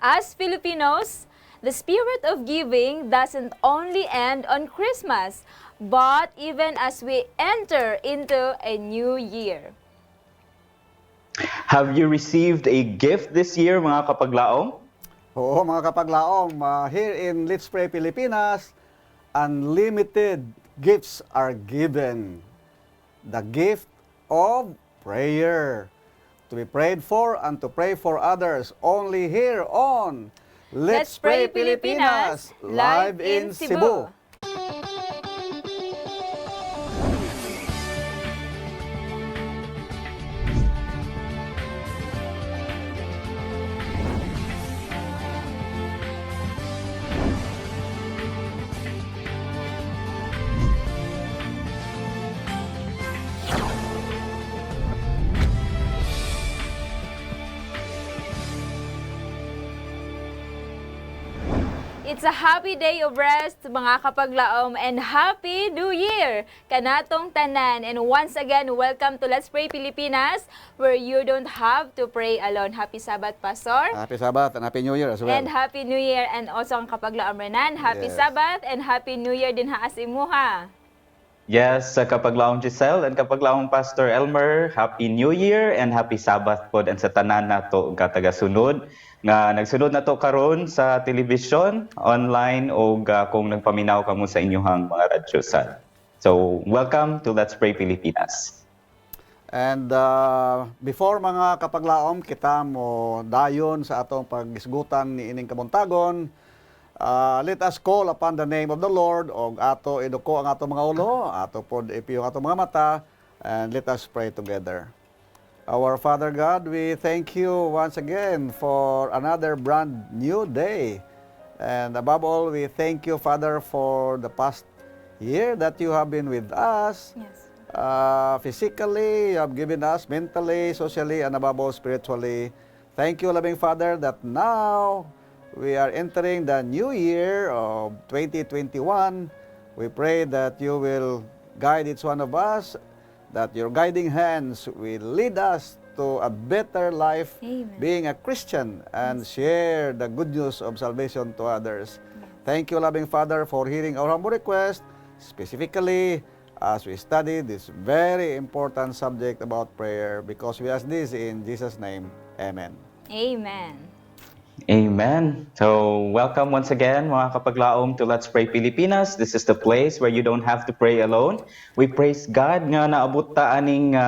As Filipinos, the spirit of giving doesn't only end on Christmas, but even as we enter into a new year. Have you received a gift this year, mga kapaglaong? Oo mga kapaglaong, here in Let's Pray Pilipinas, unlimited gifts are given. The gift of prayer. To be prayed for and to pray for others only here on Let's Pray Pilipinas, live in Cebu. It's a happy day of rest, mga kapaglaom, and Happy New Year! Kanatong tanan, and once again, welcome to Let's Pray Pilipinas, where you don't have to pray alone. Happy Sabbath, Pastor! Happy Sabbath and Happy New Year as well. And Happy New Year, and also ang kapaglaom Renan, Happy Yes. Sabbath, and Happy New Year din ha imuha. Yes, sa kapaglaong Giselle and kapaglaong Pastor Elmer, Happy New Year and Happy Sabbath pod and sa tanan nato nga tagasunod nga nagsunod nato karon sa telebisyon, online o kung nagpaminaw kamo sa inyong mga radyo sad. So, welcome to Let's Pray Pilipinas. And before mga kapaglaom, kita mo dayon sa atong paghisgutan ni ining kabuntagon, let us call upon the name of the Lord og ato iduko ang ato mga ulo, ato pod ipiyo ang ato mga mata, and let us pray together. Our Father God, we thank you once again for another brand new day. And above all, we thank you, Father, for the past year that you have been with us. Yes. Physically, you have given us mentally, socially, and above all, spiritually. Thank you, loving Father, that now we are entering the new year of 2021. We pray that you will guide each one of us, that your guiding hands will lead us to a better life, Amen. being a Christian, and share the good news of salvation to others. Thank you, loving Father, for hearing our humble request, specifically as we study this very important subject about prayer, because we ask this in Jesus' name. Amen. Amen. Amen. So, welcome once again mga kapaglaom to Let's Pray Pilipinas. This is the place where you don't have to pray alone. We praise God nga naabot ta aning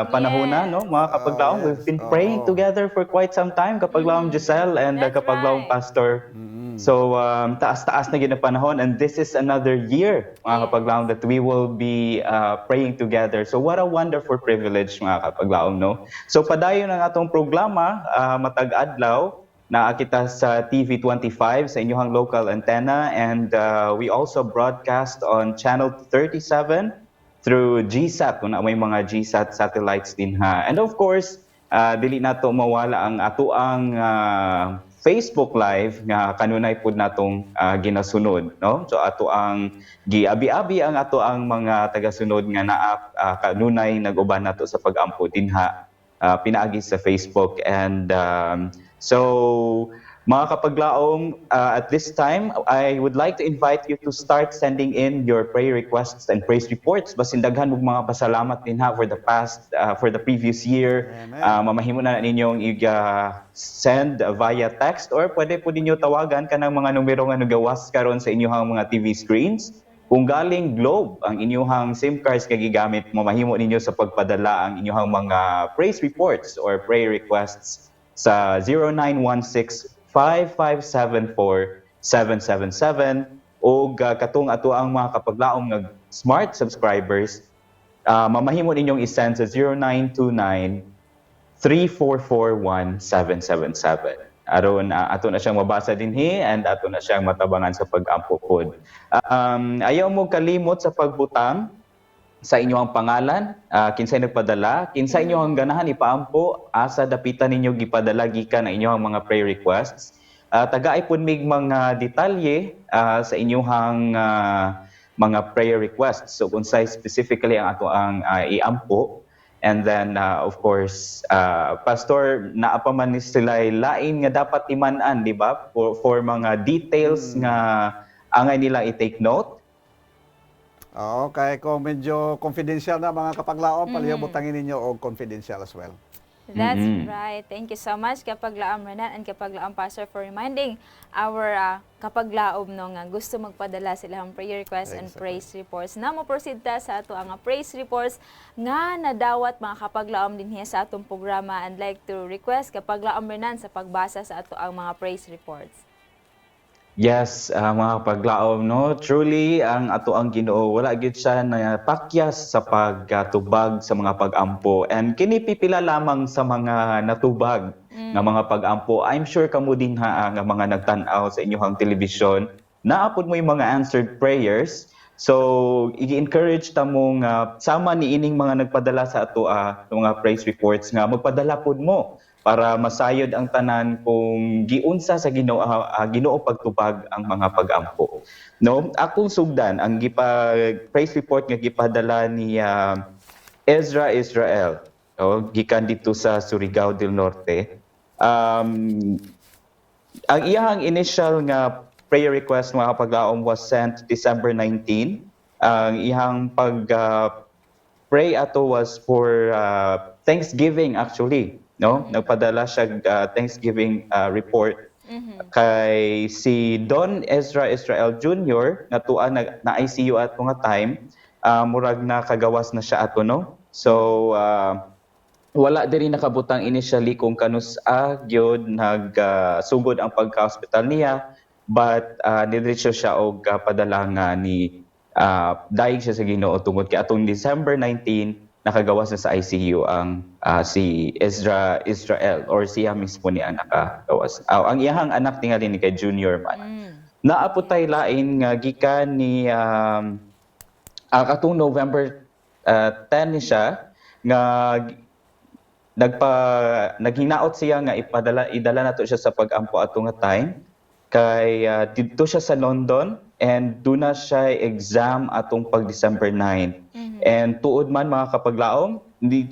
panahon na, no? Mga kapaglaom, yes. we've been praying Oo. together for quite some time, kapaglaom Giselle and That's kapaglaom right. Pastor. So, taas-taas na gina panahon, and this is another year, mga Yes. kapaglaom, that we will be praying together. So, what a wonderful privilege, mga kapaglaom, no? So, padayon ang atong programa, matag adlaw, na kita sa TV25 sa inyong local antenna, and we also broadcast on channel 37 through GSAT kung na may mga GSAT satellites din ha. And of course, dili nato mawala ang atuang Facebook Live nga kanunay pud natong ginasunod, no? So ato ang giabi-abi ang ato ang mga tagasunod nga naa kanunay nag-uban nato sa pag-ampo dinha pinaagi sa Facebook. And so, mga kapaglaom, at this time, I would like to invite you to start sending in your prayer requests and praise reports. Basin daghan mong mga pasalamat din ha for the previous year. Amen. Mamahimo na ninyong send via text, or pwede po ninyo tawagan kanang mga numero nga nagawas karon sa inyong mga TV screens. Kung galing Globe ang inyong SIM cards nga gigamit, mamahimo ninyo sa pagpadala ang inyong mga praise reports or prayer requests sa 0916-5574-777 o katong ato ang mga kapaglaong nga smart subscribers, mamahimo ninyong isend sa 0929-3441-777. Aron ato na siyang mabasa dinhi and ato na siyang matabangan sa pag-ampo pod. Ayaw mo kalimot sa pagbutang sa inyong pangalan, kinsay nagpadala, kinsay inyong ganahan ipaampo, asa dapitan ninyo gipadala gikan ang inyong mga prayer requests. Tagaay pud mig mga detalye sa inyong mga prayer requests. So unsay specifically ang ato ang iampo, And then, of course, Pastor, naapaman ni sila lain nga dapat timan-an, di ba? For mga details nga angay nila i-take note. Oo, kaya kung medyo confidential na mga kapaglaom, palihubutangin ninyo og confidential as well. That's right. Thank you so much Kapaglaom Renan and Kapaglaom Pastor for reminding our Kapaglaom no nga gusto magpadala sila ng prayer requests and praise reports. Na mo proceed ta sa ato ang praise reports nga nadawat mga Kapaglaom dinhi sa atong programa, and like to request Kapaglaom Renan sa pagbasa sa ato ang mga praise reports. Yes, mga paglaom, no? Truly, ang ato ang Ginoo wala gyud siya na pakyas sa pagtubag sa mga pag-ampo. And kini pipila lamang sa mga natubag nga mga pag-ampo. I'm sure kamo din nga mga nagtan-aw sa inyong telebisyon, naapod mo yung mga answered prayers. So, i-encourage ta mo nga sama ni ining mga nagpadala sa ato mga praise reports nga magpadala pod mo para masayod ang tanan kung giunsa sa Ginoo pagtubag ang mga pag-ampo. No, akong sugdan ang praise report nga gipadala ni Ezra Israel, no, gikan dito sa Surigao del Norte. Ang iyang initial nga prayer request mga kapaglaom was sent December 19. Ang iyang pray ato was for Thanksgiving actually. No, nagpadala siya Thanksgiving report kay si Don Ezra Israel Jr. nga tuwa na ICU at mga time, murag na kagawas na siya ato, no. So wala diri nakabutang initially kung kanus-a gyud nagsugod ang pagka-hospital niya, but nidiretso siya og padala nga ni daig siya sa Ginoo tungod kay atong December 19 nakagawas na sa ICU ang si Ezra Israel, or siya mismo ni anak nakagawas. Ang iyang anak tingali ni kay Junior man. Naaputay lain nga gikan ni katong November 10 ni siya nga naghinaot siya nga idala nato siya sa pag-ampo ato nga time kay dito siya sa London, and doon na siya exam atong pag December 9. And tuod man mga kapaglaom,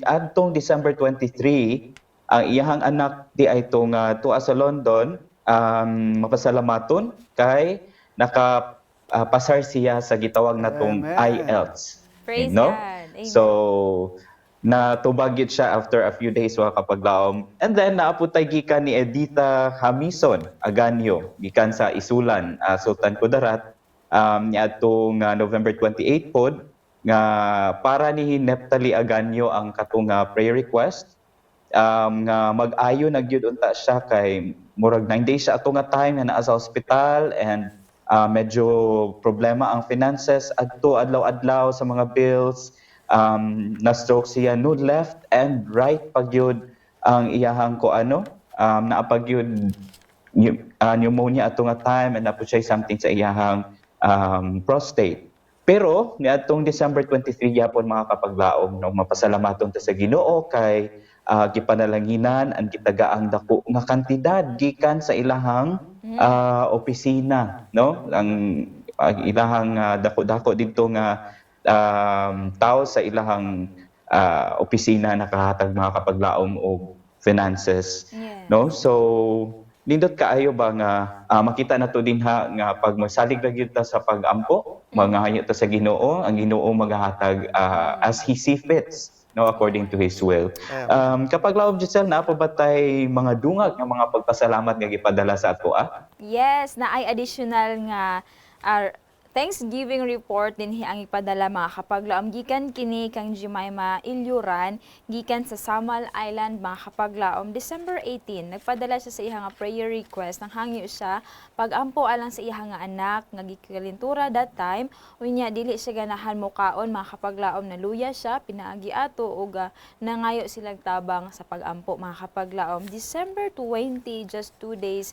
atong December 23, ang iyang anak di ay itong tuwa sa London, mapasalamaton kay nakapasar siya sa gitawag natong IELTS. Praise no? God. Amen. So, natubag yun siya after a few days mga kapaglaom. And then, naaputay gikan ni Edita Hamison Aganyo, gikan sa Isulan, Sultan Kudarat, niadtong November 28 pod, nga para ni Neptali Aganyo ang katong prayer request, nga mag-ayo nagyud unta siya kay murag 9 days siya ato nga time nga naa sa hospital, and medyo problema ang finances adlaw-adlaw sa mga bills. Na-stroke siya no left and right pagyud ang iyahang naapagyud pneumonia ato nga time, and napud siya something sa iyahang prostate. Pero niadtong December 23 yapon mga kapaglaom, no, mapasalamaton ta sa Ginoo kay gipanalanginan ang gitagaang dako nga kantidad gikan sa ilahang opisina, no, ang ilahang dako-dako didto nga tao sa ilahang opisina nakahatag mga kapaglaom o finances. Yes. No, so nindot kaayo ba nga makita nato dinha nga pag masalig ra gyud ta sa pag-ampo, mangahayo ta sa Ginoo, ang Ginoo magahatag as He see fits, no, according to His will. Kapag laom Giselle, na ba tay mga dungag nga mga pagpasalamat nga gipadala sa ato Yes, na ay additional nga Thanksgiving report din ang ipadala mga kapaglaom gikan kini kang Jemima Ilyuran gikan sa Samal Island mga kapaglaom December 18. Nagpadala siya sa iyang prayer request nang hangyo siya pag-ampo alang sa iyang anak nga gikalintura that time, unya dili siya ganahan mokaon mga kapaglaom, naluya siya pinaagi ato ug nangayo silang tabang sa pag-ampo mga kapaglaom December 20, just 2 days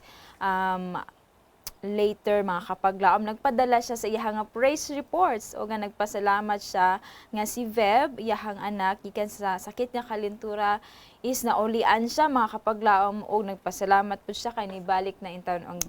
later mga kapaglaom, nagpadala siya sa iyang praise reports o nga nagpasalamat siya nga si Veb, iyang anak, gikan sa sakit nga kalintura is naulian siya mga kapaglaom, o nagpasalamat po siya kay nibalik na intawon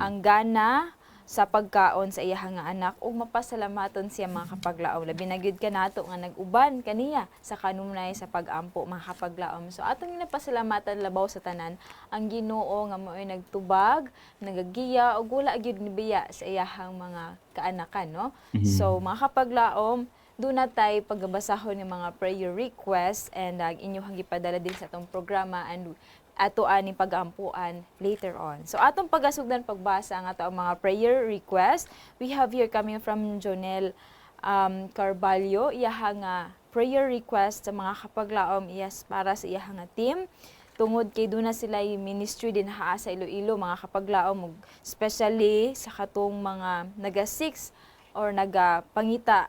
ang gana sa pagkaon sa iyang nga anak ug mapasalamaton siya mga kapaglaom. Labi na gyud kanato nga nag-uban kaniya sa kanunay sa pag-ampo mga kapaglaom. So atong ginapasalamatan labaw sa tanan ang Ginoo nga mo'y nagtubag, nagagiya ug wala gyud nibiya sa iyahang mga kaanakan, no? So mga kapaglaom, doon natay pagbasahon ng mga prayer requests and inyong gipadala din sa atong programa and ato ani pag-ampuan later on. So atong pagasugdan pagbasa ang ato mga prayer request. We have here coming from Jonel Carvalho, iyaha nga prayer request sa mga kapaglaom iyas para sa iyaha nga team. Tungod kay doon na sila yung ministry din haa sa Iloilo, mga kapaglaom, especially sa katong mga naga-6 or naga-pangita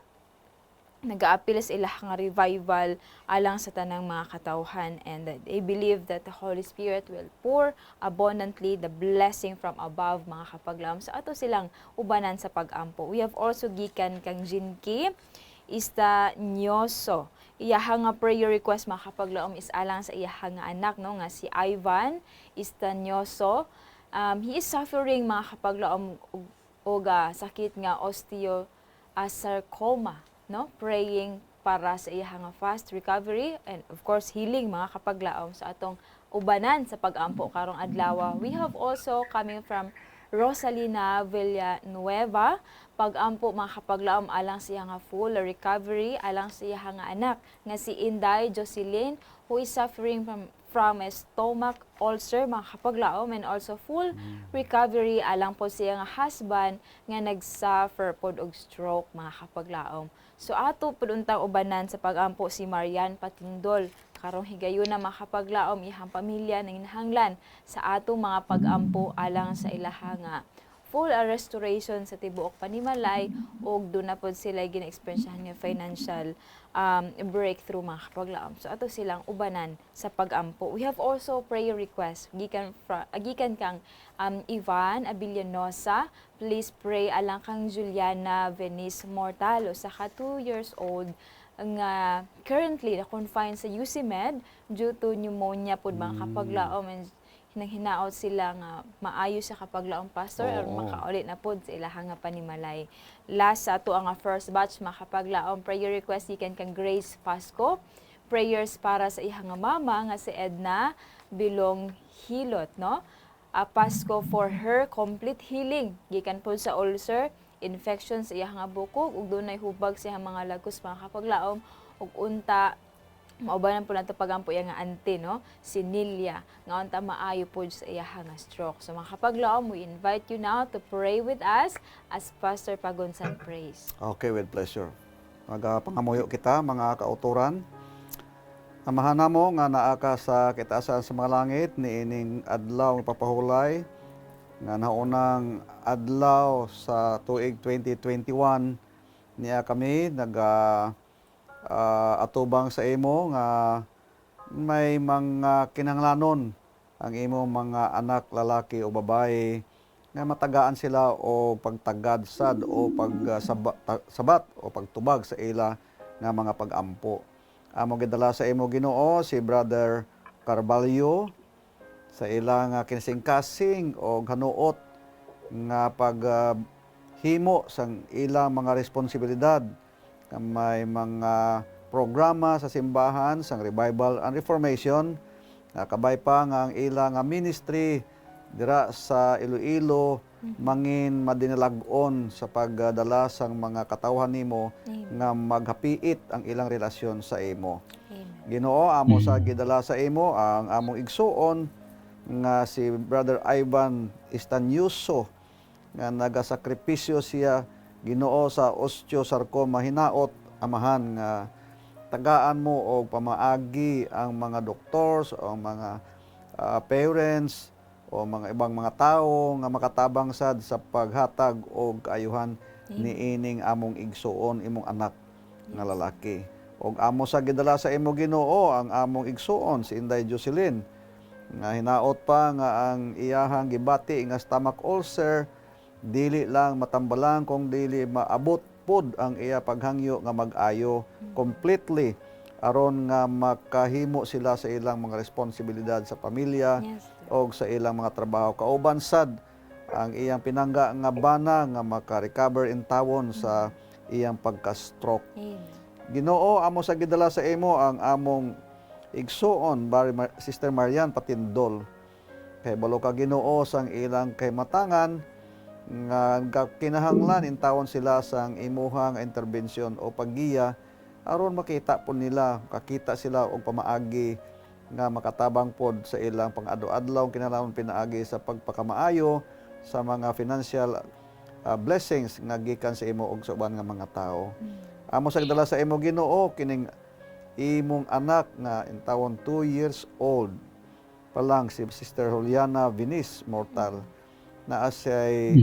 nag-aapil sa ilang nga revival alang sa tanang mga katawhan, and they believe that the Holy Spirit will pour abundantly the blessing from above mga kapaglaom. So ato silang ubanan sa pag-ampo. We have also gikan kang Jinki Istanyoso. Iyaha nga prayer request mga kapaglaom is alang sa iyaha nga anak, no, nga si Ivan Istanyoso. He is suffering mga kapaglaom og sakit nga osteosarcoma, no, praying para sa iyang nga fast recovery and of course healing mga kapaglaom sa atong ubanan sa pag-ampo karong adlaw. We have also coming from Rosalina Villanueva, pag-ampo mga kapaglaom alang sa iyang nga full recovery alang sa iyang nga anak nga si Inday Jocelyn, who is suffering from a stomach ulcer mga kapaglaom, and also full recovery alang po siya nga husband nga nag-suffer pod og stroke mga kapaglaom. So ato pud untang ubanan sa pag-ampo si Marian Patindol karong higayon na mga kapaglaom ihang pamilya nanginahanglan sa atong mga pag-ampo alang sa ilaha nga full restoration sa tibuok panimalay ug doon na pod sila gina-experiencehan nga financial breakthrough mga kapaglaom. So ato silang ubanan sa pag-ampo. We have also prayer requests gikan kang Ivan Abilianosa. Please pray alang kang Juliana Venice Mortalo sa 2 years old nga currently na confined sa UCMed due to pneumonia pod mga kapaglaom, and hinaut sila nga maayo sa kapaglaong pastor or makaulit na pod sa ilahang nga panimalay. Last sa ato ang first batch mga kapaglaong prayer request gikan kang Grace Pasco. Prayers para sa ihang nga mama nga si Edna Bilong Hilot, no? Pasco for her complete healing gikan pod sa ulcer, infection sa iyang nga bukog ug dunay hubag sa iyang mga lagos mga kapaglaom ug unta maubanan po nato pagampo iya nga auntie, no, si Nilia nga unta maayo po sa iya nga stroke. So mga kapaglaom, we invite you now to pray with us as Pastor Pagunsan prays. Okay, with pleasure. Magapangamuyo kita, mga kauturan. Amahan namo nga naa ka sa kitaasan sa mga langit, niining adlaw nga papahulay, nga naunang adlaw sa tuig 2021, niya kami atubang sa imo nga may mga kinahanglanon ang imo mga anak lalaki o babae nga matagaan sila o pagtagad sad o pagsabat o pagtubag sa ila nga mga pag-ampo. Amo gidala sa imo Ginoo si Brother Carvalho sa ila nga kinsingkasing o hanuot nga paghimo sang ila mga responsibilidad. May mga programa sa simbahan sang Revival and Reformation, kabay pa nga ang ila nga ministry dira sa Iloilo mangin madinalagon sa pagdala sang mga katawhan nimo nga maghapiit ang ilang relasyon sa imo. Ginoo, amo sa gidala sa imo ang among igsuon nga si Brother Ivan Istanyoso nga nagasakripisyo siya Ginoo sa osteosarcoma, hinaot amahan nga tagaan mo og pamaagi ang mga doctors o mga parents o mga ibang mga tao nga makatabang sad sa paghatag og kaayuhan niining among igsuon, imong anak nga lalaki. Og amo sa gidala sa imo Ginoo ang among igsuon si Inday Jocelyn nga hinaot pa nga ang iyahang gibati nga stomach ulcer dili lang matambalan kung dili maabot pod ang iya paghangyo nga mag-ayo completely aron nga makahimo sila sa ilang mga responsibilidad sa pamilya o sa ilang mga trabaho. Kauban sad ang iyang pinangga nga bana nga maka-recover in tawon sa iyang pagka-stroke. Amen. Ginoo, amo sa gidala sa imo ang among igsuon, Sister Marian Patindol. Kay balo ka Ginoo sang ilang kay matangan nga kinahanglan in tawon sila sang imuhang interbensyon o paggiya aron makita po nila, kakita sila og pamaagi nga makatabang pod sa ilang pang-adlaw kinahanglan pinaagi sa pagpakamaayo sa mga financial blessings nga gikan sa imo og sa uban nga mga tao. Amo sa gidala sa imo Ginoo kining imong anak nga in tawon 2 years old pa lang si Sister Juliana Vinis mortal na asay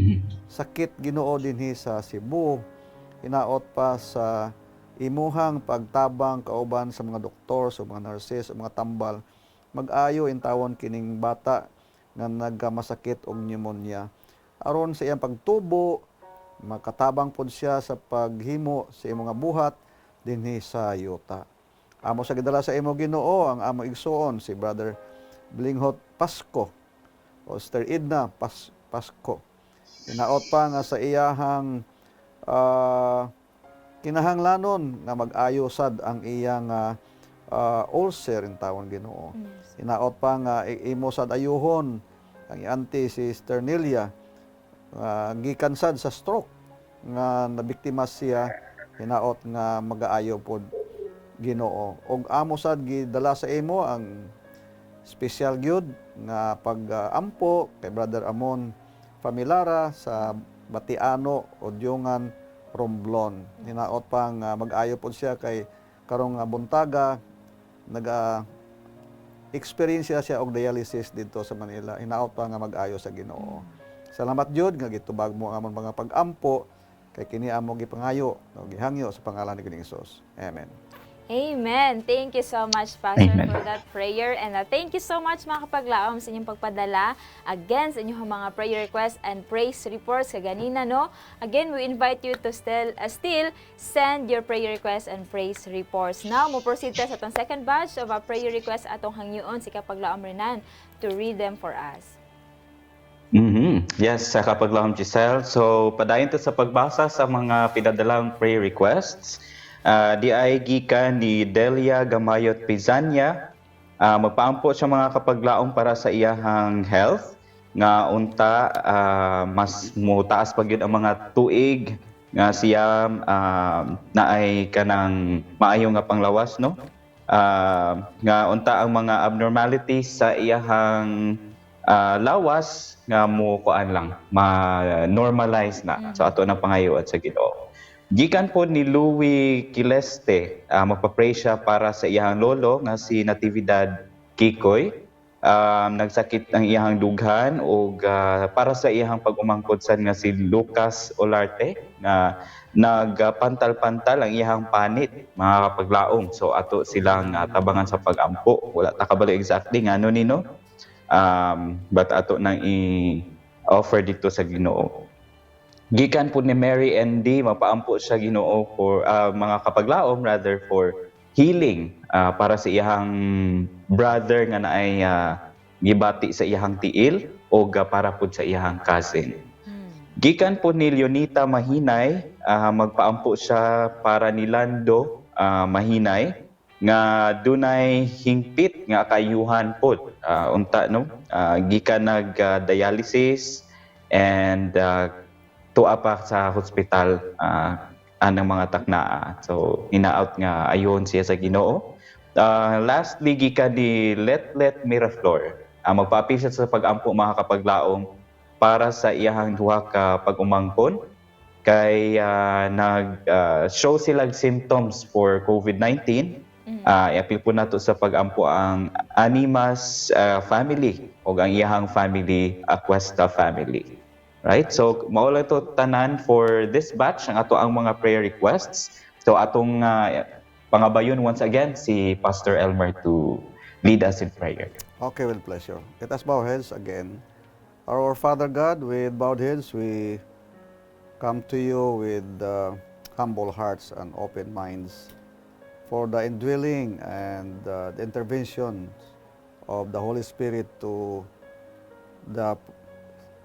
sakit Ginoo dinhi sa Cebu, hinaot pa sa imuhang pagtabang kauban sa mga doktor, sa mga nurses, sa mga tambal, mag-ayo in tawon kining bata nga nagkamasakit og pneumonia. Aron sa iyang pagtubo, makatabang pod siya sa paghimo sa imong nga buhat dinhi sa yuta. Amo sa gidala sa imo Ginoo ang amo igsuon si Brother Blinghot Pasco o Sister Edna Pasco. Hinaot pa nga sa iyahang kinahanglanon nga mag-ayo sad ang iyang ulcer in tawon Ginoo. Hinaot pa nga imo sad ayuhon ang auntie si Sister Nelia gikan sad sa stroke nga nabiktima siya, hinaot nga mag-aayo pod Ginoo. Og amo sad gidala sa imo ang special gyud nga pag-ampo kay Brother Amon Familara sa Batiano, Odyongan, Romblon. Hinaot pa nga mag-ayo pod siya kay karong buntaga experience siya og dialysis dito sa Manila. Hinaot pa nga mag-ayo sa Ginoo. Salamat jud nga gitubag mo amon mga pag-ampo kay kini amo gipangayo o gihangyo sa pangalan ni Hesus. Amen. Amen. Thank you so much, Pastor, Amen. for that prayer. And thank you so much, mga kapaglaom, sa inyong pagpadala. Again, sa inyong mga prayer requests and praise reports. Kaganina, no? Again, we invite you to still send your prayer requests and praise reports. Now, mo proceed ta sa itong second batch of prayer requests atong hangyoon si kapaglaom Renan to read them for us. Yes, sa kapaglaom Giselle. So, padayon to sa pagbasa sa mga pinadalang prayer requests. Di ay gikan ni Delia Gamayot Pizania. Magpaampo sa mga kapaglaom para sa iyahang health nga unta mas mutaas pa gyud ang mga tuig nga siya naay kanang maayo nga panglawas, no? Nga unta ang mga abnormalities sa iyahang lawas nga mo kuan lang ma-normalize na. So ato na pangayo at sa Ginoo. Gikan po ni Louie Quileste, magpa-pray siya para sa iyang lolo nga si Natividad Kikoy. Nagsakit ang iyang dughan o para sa iyang pag-umangkod sad nga si Lucas Olarte na nagpantal-pantal ang iyang panit, mga kapaglaom. So ato silang tabangan sa pag-ampo. Wala ta kabalo exactly nga ano nino. But ato nang i-offer dito sa Ginoo. Gikan po ni Mary ND, mapaampo siya Ginoo for mga kapaglaom rather for healing para sa iyang brother nga naay gibati sa iyang tiil o para po sa iyang cousin. Gikan po ni Leonita Mahinay, magpaampo siya para ni Lando Mahinay nga dunay hingpit nga kayuhan po unta no gikan nag dialysis and tuwa pa sa hospital anang mga taknaa. So, ina-out nga ayon siya sa Ginoo. Lastly, gikan ni Letlet Miraflor. Magpaapi siya sa pag-ampo mga kapaglaom para sa iyahang duha ka pag-umangkon kay nag-show silang symptoms for COVID-19. I-appeal po nato sa pag-ampo ang Animas family o ang iyahang family, Aquesta family. Right? So, maula to tanan for this batch ang ato ang mga prayer requests. So, atong pangabayon once again si Pastor Elmer to lead us in prayer. Okay, with pleasure. Let us bow heads again. Our Father God, with bowed heads, we come to you with humble hearts and open minds for the indwelling and the intervention of the Holy Spirit to the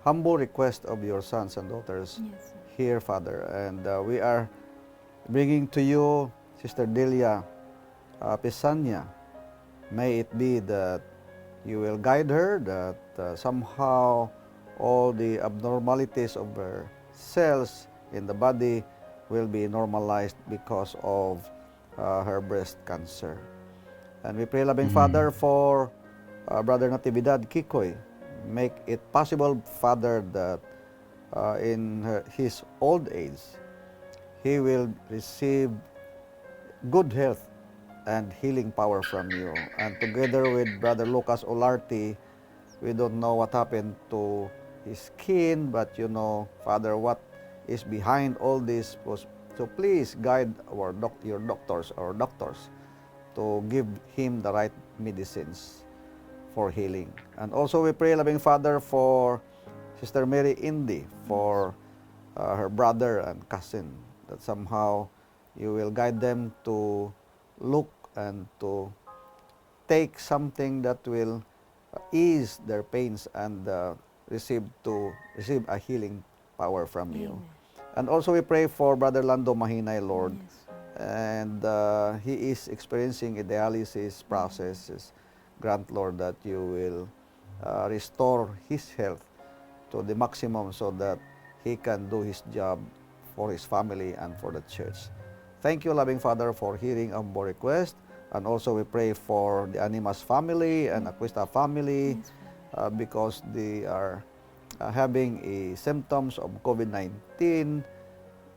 humble request of your sons and daughters Yes. here, Father. And we are bringing to you Sister Delia Pisanya. May it be that you will guide her, that somehow all the abnormalities of her cells in the body will be normalized because of her breast cancer. And we pray, loving Father, for Brother Natividad Kikoy. Make it possible, Father, that in his old age, he will receive good health and healing power from you. And together with Brother Lucas Olarte, we don't know what happened to his skin, but you know, Father, what is behind all this. So please guide your doctors, to give him the right medicines for healing. And also we pray, loving Father, for Sister Mary Indy, for her brother and cousin, that somehow you will guide them to look and to take something that will ease their pains and receive a healing power from you. Amen. And also we pray for Brother Lando Mahinay, Lord, Yes. and he is experiencing a dialysis process. Grant, Lord, that you will restore his health to the maximum so that he can do his job for his family and for the church. Thank you, loving Father, for hearing our request. And also we pray for the Animas family and Aquista family because they are having symptoms of COVID-19.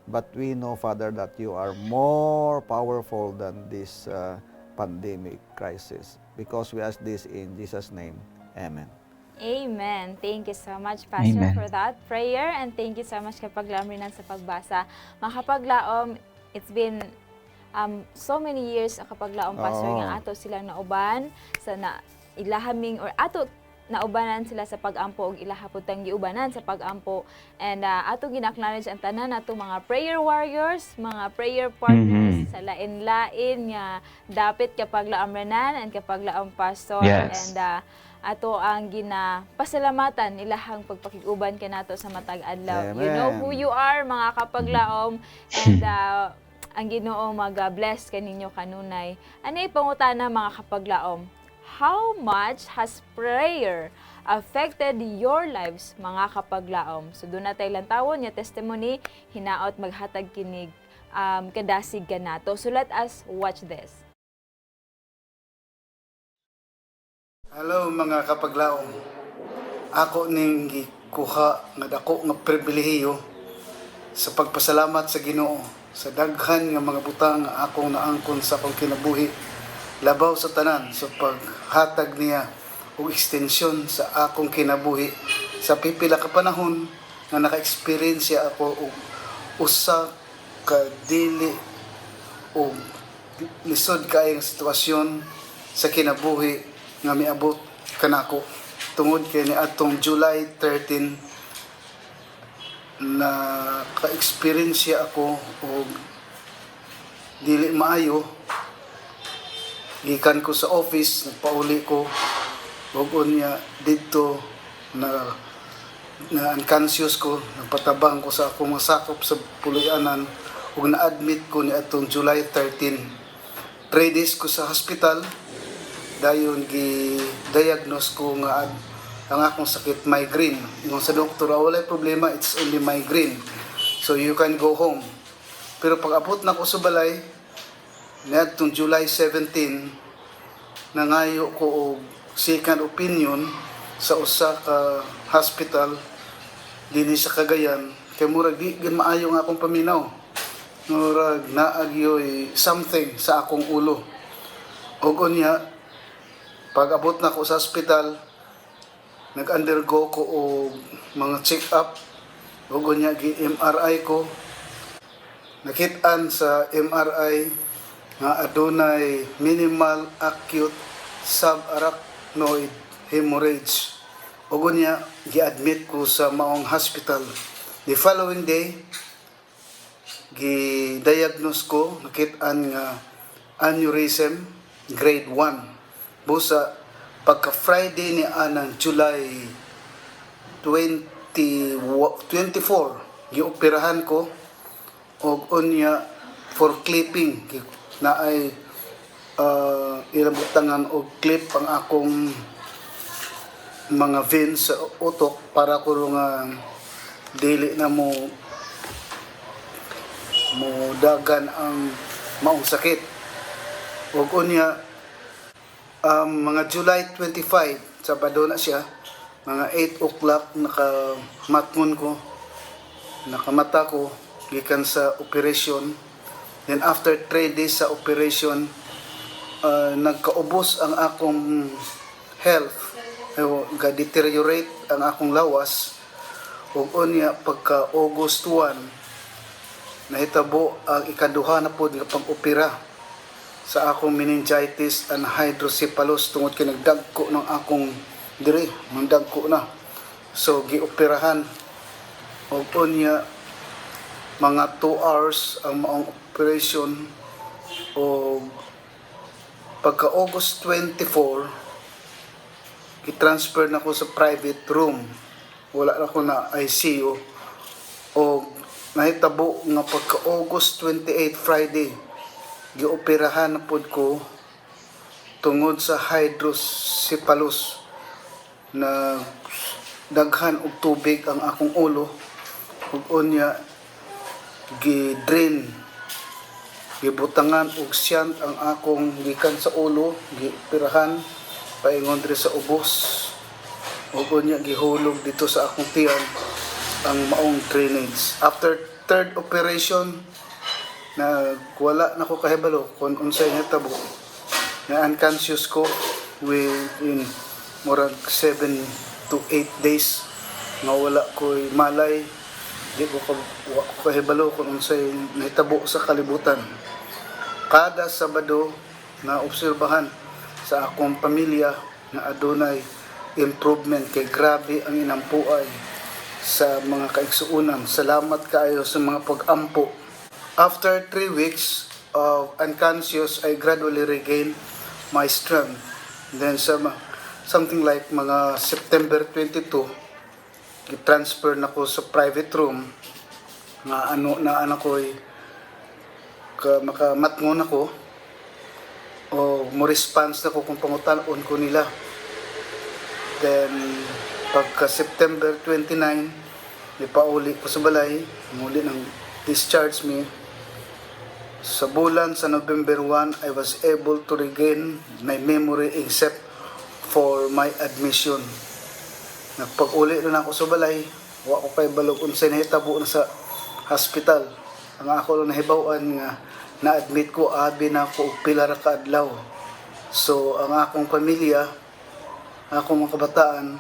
But we know, Father, that you are more powerful than this pandemic crisis. Because we ask this in Jesus' name. Amen. Amen. Thank you so much, Pastor, Amen. for that prayer. And thank you so much kapaglaom rin sa pagbasa. Mga kapaglaom, it's been so many years ang kapaglaom, Pastor, Oo. nga ato silang nauban sa na ilahaming or ato naubanan sila sa pag-ampo ug ilahaputang giubanan sa pag-ampo. And ato gina-acknowledge ang tanan nato mga prayer warriors, mga prayer partners sa lain-lain nga dapit kapag laamranan and kapag laom pastor. Yes. And ato ang ginapasalamatan ilahang pagpakiguban kanato sa matag adlaw. You know who you are, mga kapaglaom, and ang Ginoo mag-bless kaninyo kanunay. Anay pangutana, mga kapaglaom? How much has prayer affected your lives, mga kapaglaom? So doon na tayo lantawon yung testimony, hinaot maghatag kinig kadasig ka nato. So let us watch this. Hello mga kapaglaom. Ako ning gikuha nga dako nga pribilehiyo sa pagpasalamat sa Ginoo sa daghan nga mga butang nga akong naangkon sa akong kinabuhi, labaw sa tanan sa paghatag niya og extension sa akong kinabuhi sa pipila ka panahon nga naka-experience ako og usa ka dili o lisod kaayong sitwasyon sa kinabuhi nga miabot kanako tungod kay ni atong July 13 na ka-experience ako og dili maayo. Gikan ko sa office, nagpauli ko ug unya didto na unconscious ko, nagpatabang ko sa akong masakop sa puloy-anan ug na-admit ko ni atong July 13. 3 days ko sa hospital, dayon gi-diagnose ko nga ang akong sakit migraine. Yung sa doktor, walay problema, it's only migraine. So you can go home. Pero pag abot na ko sa balay, niadtong July 17, nangayo ko og second opinion sa usa ka hospital dinhi sa Cagayan. Kay murag di maayo nga akong paminaw. Murag naagyoy something sa akong ulo. Og unya, pag abot na ko sa hospital, nag-undergo ko og mga check-up. Og unya gi-MRI ko. Nakit-an sa MRI nga adunay minimal acute subarachnoid hemorrhage. Og unya gi-admit ko sa maong hospital. The following day, gi-diagnose ko, nakit-an nga aneurysm grade 1. Busa pagka Friday ni anang July 20 2024 gioperahan ko og unya for clipping na ay ilabutangan og clip ang akong mga veins sa utok para ko nga dili na mo dagan ang maong sakit. Og unya mga July 25 Sabado na siya, mga 8 o'clock nakamata ko gikan sa operation. Then after 3 days sa operation, nagkaubos ang akong health, ga-deteriorate ang akong lawas. Ug unya pagka August 1 nahitabo ang ikaduha na pod nga pag-opera sa akong meningitis and hydrocephalus tungod kay nagdagko ng akong diri, nagdagko na. So gioperahan og unya mga 2 hours ang maong operation. O pagka August 24 i-transfer na ko sa private room, wala na ko na ICU. O nahitabo nga pagka August 28 Friday gioperahan na pod ko tungod sa hydrocephalus na daghan og tubig ang akong ulo. Ug unya gi-drain, gibutangan og siyant ang akong gikan sa ulo, gioperahan paingon diri sa ubos. Ug unya gihulog dito sa akong tiyan ang maong drainage. After third operation, na wala na ko kahibalo kung unsay natabo, na unconscious ko within murag 7 to 8 days, nga wala ko malay, di ko kahibalo kung unsay natabo sa kalibutan. Kada Sabado na obserbahan sa akong pamilya na adunay improvement, kay grabe ang inampuay sa mga kaigsuunan. Salamat kaayo sa mga pag-ampo. After 3 weeks of unconscious, I gradually regained my strength. Then something like mga September 22, i-transfer na ko sa private room nga anak ko makamatngon ako o mo response na ko kung pangutan-on ko nila. Then pagka September 29, ipauli ko sa balay, muli nang discharge me. Sa bulan sa November 1, I was able to regain my memory except for my admission. Nagpag-uli na ako sa balay, wa ko kay balog unsay nahitabo na sa hospital. Ang ako lang nahibaw-an nga na-admit ko abi na ko og pila ra ka adlaw. So ang akong pamilya, akong mga kabataan,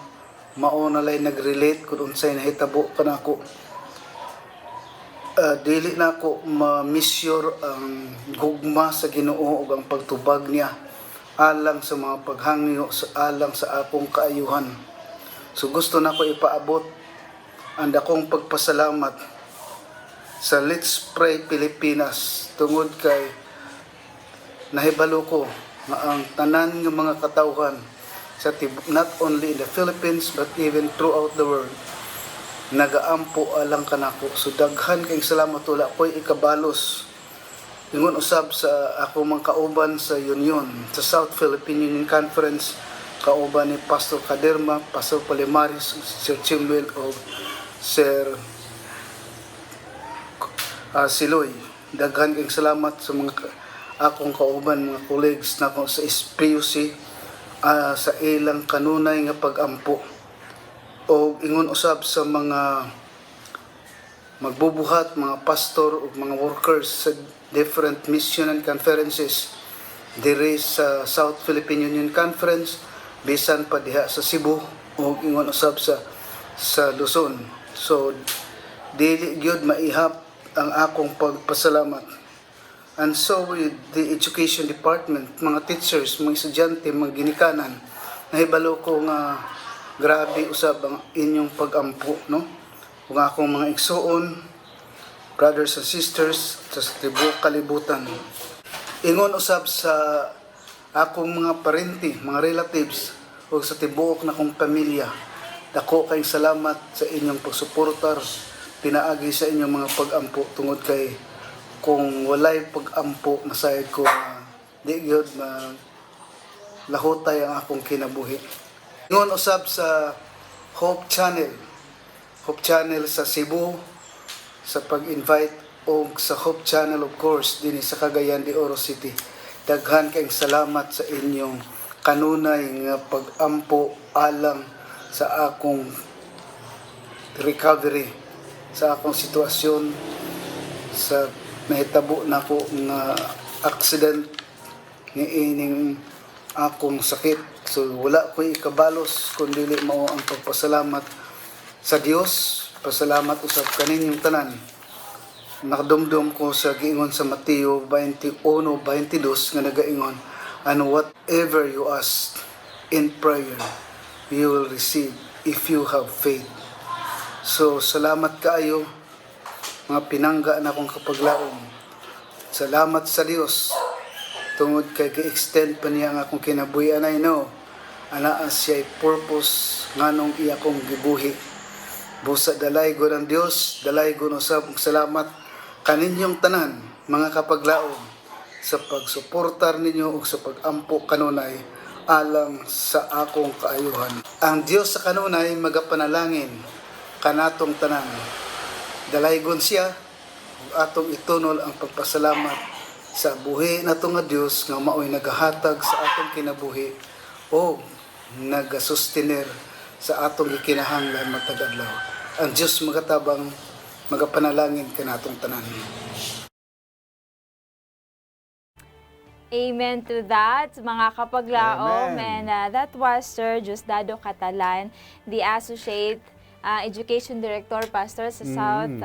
mao na lay nag-relate kung unsay nahitabo kanako. Dili na ako ma-measure ang gugma sa Ginoo ug ang pagtubag niya alang sa mga paghangyo, alang sa akong kaayuhan. So gusto na ko ipaabot ang akong pagpasalamat sa Let's Pray Pilipinas tungod kay nahibalo ko nga ang tanan ng mga katawhan sa not only in the Philippines but even throughout the world nagaampo alang kanako. So daghan kay salamat, wala ko'y ikabalos. Ingon usab sa ako mga kauban sa Union, sa South Philippine Union Conference, kauban ni Pastor Kaderma, Pastor Palimaris, Sir Chimwell o Sir Siloy. Daghan kay salamat sa mga akong kauban, mga colleagues na ako sa SPUC, sa ilang kanunay nga pag-ampo. O ingon usab sa mga magbubuhat, mga pastor o mga workers sa different mission and conferences diri sa South Philippine Union Conference, bisan pa diha sa Cebu o ingon usab sa Luzon. So dili gyud maihap ang akong pagpasalamat. And so with the education department, mga teachers, mga estudyante, mga ginikanan, nahibalo ko nga grabe usab ang inyong pag-ampo, no? Kung akong mga igsuon, brothers and sisters sa tibuok kalibutan. Ingon usab sa akong mga parente, mga relatives o sa tibuok na kong pamilya Dako kayong salamat sa inyong pagsuportar, pinaagi sa inyong mga pag-ampo tungod kay kung walay pag-ampo na sayad ko di gyud lahutay ang akong kinabuhi. Ngon usab sa Hope Channel sa Cebu sa pag-invite o sa Hope Channel of course din sa Cagayan de Oro City. Daghan kayong salamat sa inyong kanunay nga pag-ampo alang sa akong recovery, sa akong sitwasyon, sa nahitabo na ko nga accident ni ining akong sakit. So wala ko ikabalos kundi mao ang pagpasalamat sa Dios, pasalamat usab kaninyong tanan. Nakadumdum ko sa giingon sa Mateo 21:22 nga nagaingon, and whatever you ask in prayer, you will receive if you have faith. So salamat kaayo mga pinangga na akong kapaglaom. Salamat sa Dios tungod kay gi-extend pa niya ang akong kinabuhian. I know anaa siya'y purpose nganong iya kong gibuhi. Busa dalay go ng Dios, dalay go usab og salamat kaninyong tanan mga kapaglaom sa pagsuportar ninyo ug sa pag-ampo kanunay alang sa akong kaayuhan. Ang Dios sa kanunay magapanalangin kanatong tanan. Dalaygon siya ug atong itunol ang pagpasalamat sa buhi nato nga Dios nga maoy nagahatag sa atong kinabuhi o nagasustener sa atong gikinahanglan matag adlaw. Ang Dios magatabang magapanalangin kanatong tanan. Amen to that, mga kapaglaom. Amen. And that was Sir Diosdado Catalan, the Associate Education Director, Pastor sa South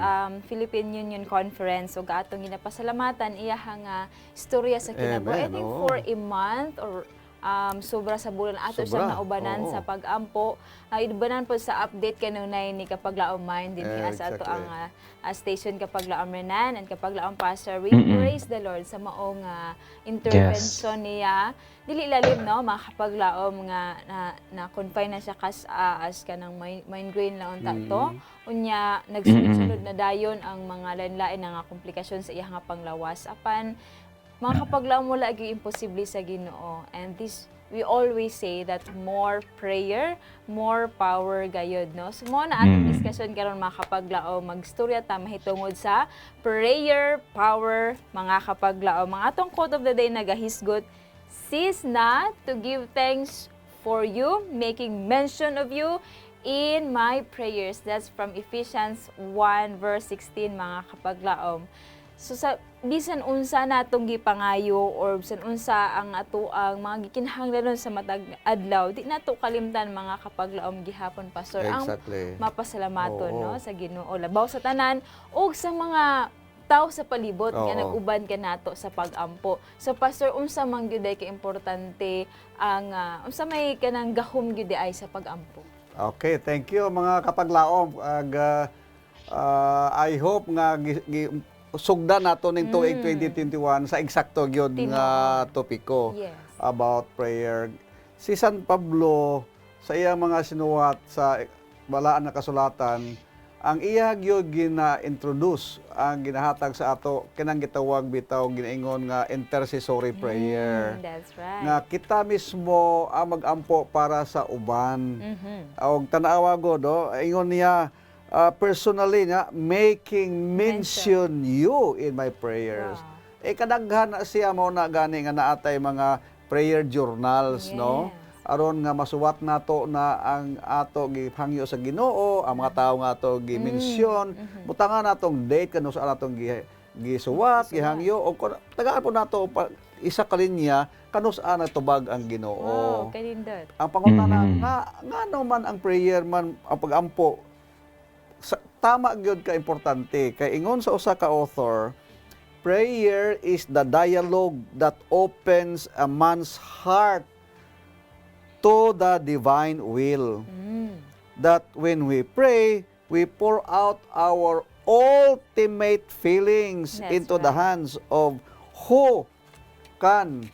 Philippine Union Conference. So, atong ginapasalamatan, iya nga istorya sa kinabuhi. I think oo. for a month or sobra sa bulan ato Sobra, siya naubanan oo. sa pag-ampo. Ibanan po sa update kanunay ni Kapaglaom Mind din sa ato Exactly. ang station Kapaglaom Renan and Kapaglaom Pastor. We praise the Lord sa maong intervention niya. Dili lalim no mga kapaglaom nga na confine na siya as kanang migraine na unta to. Unya nagsunod na dayon ang mga lain-lain nga komplikasyon sa iyang panglawas apan mga kapaglaom wala gyud imposible sa Ginoo. And this we always say that more prayer, more power gayud, no? So mo na atong discussion karon mga kapaglaom, magstorya ta mahitungod sa prayer, power, mga kapaglaom. Mga atong quote of the day nagahisgot, cease not to give thanks for you, making mention of you in my prayers. That's from Ephesians 1 verse 16 mga kapaglaom. So sa bisan unsa natong gipangayo or bisan unsa ang ato ang mga gikinahanglan sa matag adlaw, di nato kalimtan mga kapaglaom gihapon Pastor Exactly. ang mapasalamaton Oo. no sa Ginoo labaw sa tanan ug sa mga tao sa palibot nga Oo. nag-uban ka nato sa pag-ampo. So Pastor, unsa man gyud ka importante ang unsa may kanang gahom gyud ay sa pag-ampo? Okay, thank you mga kapaglaom. I hope nga sugdan nato ning tuig 2021 sa eksakto gyud nga topiko Yes. about prayer. Si San Pablo sa iyang mga sinuwat sa balaan na kasulatan, ang iya gyud gina-introduce ang ginahatag sa ato kinang gitawag bitaw ginaingon nga intercessory prayer. That's right. Nga kita mismo ang mag-ampo para sa uban. Og tanawa go do, ingon niya personally nga making mention you in my prayers. Wow. Kadaghan na siya mo na gani nga naatay mga prayer journals, no? Yes. Aron nga masuwat nato na ang ato gihangyo sa Ginoo, ang mga tawo nga ato gi-mention, butangan natong date kanu sa natong gisuwat, gihangyo o tagaan po nato isa ka linya kanu sa natubag ang Ginoo. Wow, kanindot. Ang pangutana nga man ang prayer man ang pag-ampo tama gyud ka importante kay ingon sa usa ka author, prayer is the dialogue that opens a man's heart to the divine will. That when we pray, we pour out our ultimate feelings That's into the right. hands of who can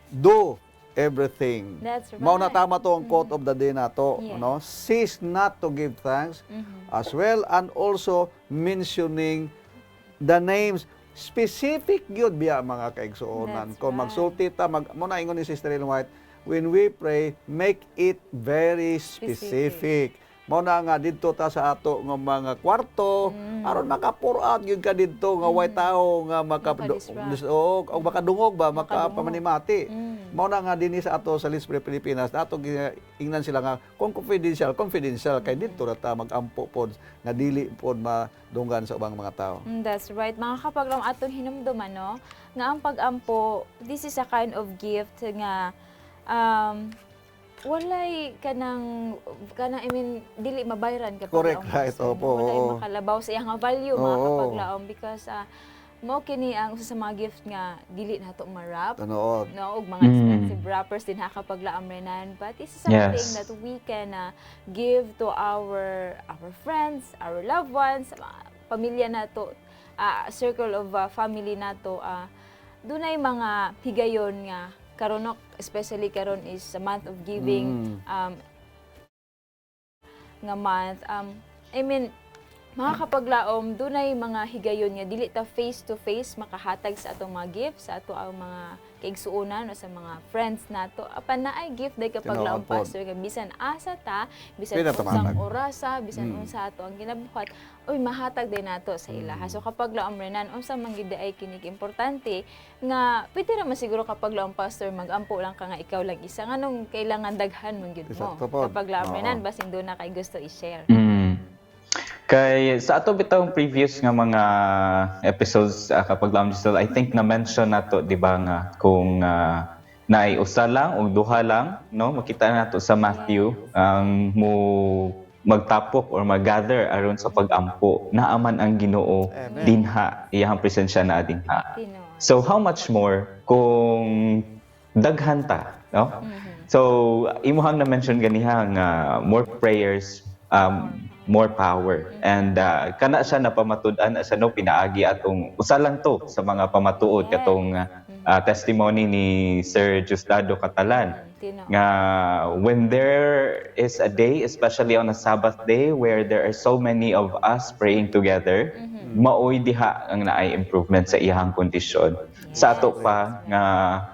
do everything. That's right. Mao na tama to ang quote of the day na to, Yes. no? Cease not to give thanks as well, and also mentioning the names specific gyud biya mga kaigsuonan. That's Kung right. magsulti ta muna ingon ni Sister Ellen White, when we pray, make it very specific. Mao na nga didto ta sa ato nga mga kwarto aron maka-pour out gyud ka didto nga way tao nga Maka-disrupt. o makadungog ba Makadungog. makapamanimati. Mao na nga dinhi sa ato sa Let's Pray Pilipinas nato ingnan sila nga kung confidential kay didto ra ta magampo pod nga dili pod madunggan sa ubang mga tao. That's right. Mga kapaglaom atong hinumduman, no? Nga ang pag-ampo, this is a kind of gift nga walay kanang I mean dili mabayran kapag Correct, ang right. person, Opo, walay oo. makalabaw sa iyang value mga Oo. kapaglaom because mao kini ang usa sa mga gift nga dili nato ma-wrap. Tanood. No, ug mga expensive wrappers din ha kapaglaom renan, but this is something Yes. that we can give to our friends, our loved ones, mga pamilya nato, circle of family nato. Dunay mga higayon nga karonok, especially karon is a month of giving nga month. I mean, mga kapaglaom, dunay mga higayon nga dili ta face to face makahatag sa atong mga gifts sa ato ang mga kaigsuonan o sa mga friends nato. Apan na ay gift day kapaglaom Tinuod pod. pastor nga bisan asa ta, bisan Pinatamatag. unsang orasa, bisan unsa ato ang ginabuhat, oy mahatag din nato sa ilaha. So kapaglaom renan unsa man gid ay kinig importante nga pwede ra man siguro kapaglaom pastor magampo lang ka nga ikaw lang isa nganong kailangan daghan man gyud mo. Exacto pod. Kapaglaom Oo. renan basin do na kay gusto i-share. Kay sa ato bitawng previous nga mga episodes kapag lang Giselle, I think na-mention nato di ba nga kung naay usa lang o duha lang, no? Makita nato sa Matthew ang mo magtapok or mag-gather aron sa pag-ampo naaman ang Ginoo Amen. dinha iyang presensya na dinha. Tinuod. So how much more kung daghan ta, no? So imuhang na-mention ganiha nga more prayers, more power. And kana siya napamatud-an sa no pinaagi atong usa lang to sa mga pamatuod Yes. katong testimony ni Sir Justado Catalan Tinuod. nga when there is a day, especially on a Sabbath day, where there are so many of us praying together, maoy diha ang naay improvement sa iyang kondisyon. Sa ato pa nga